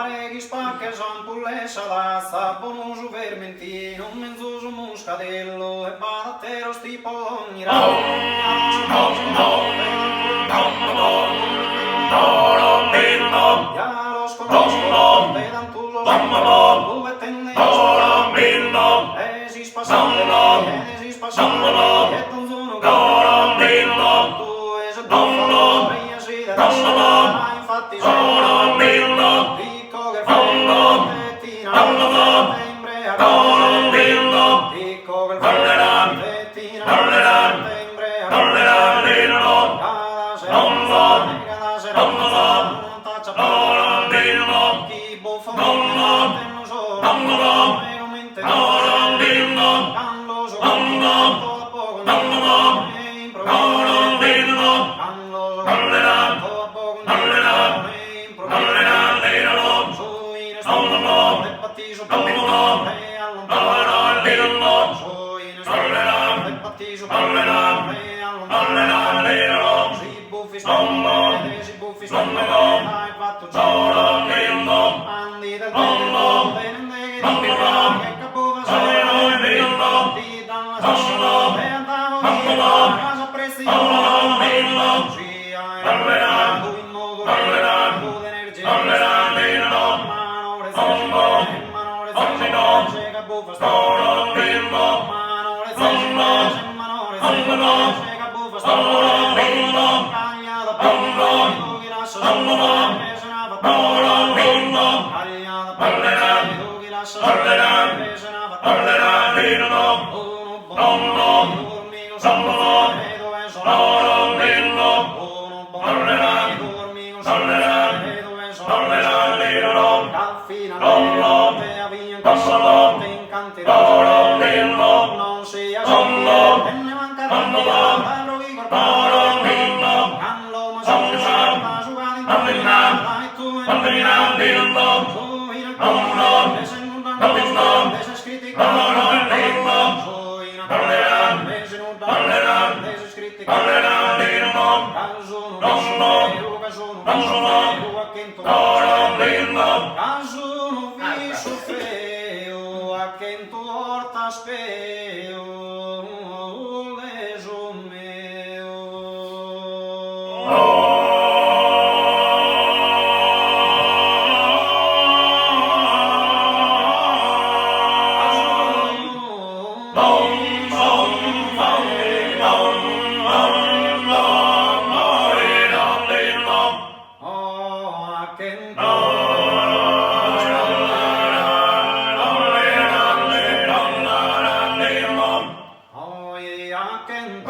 Pareghi spacche zampulle salazza, bonuso vermentino, mezzoso muscadello e battero sti poloni ya lo sconosco, pedantuso dove tenne esis passante, e donzono tu es il buffalo, pria si da infatti dico che fettina imbrea dico che fettina imbrea cada sera non taccia chi buffo non so veramente canloso poco improvviso canloso poco improvviso su in estate e pattiso e allontano su in estate e pattiso e allontano si buffi spombe hai fatto giro andi del tempo che capuva sei ti danno la sassola e andavo via casa presto io ci hai tu in modo tu d'energia manore se capuva manore se capuva cagliata tu che lascia che se ne va cagliata tu che lascia che se ne va dormigo solo e dove sono dormigo solo e dove sono dal finale a vigna te incanterò non sia solo e ne manca parlo di corpo canlo ma su e tu su in alcune se non se scritti su in alcune se non se scritti caso acchento caso non viso feo acchento orta speo leso meo Oh, yeah, I can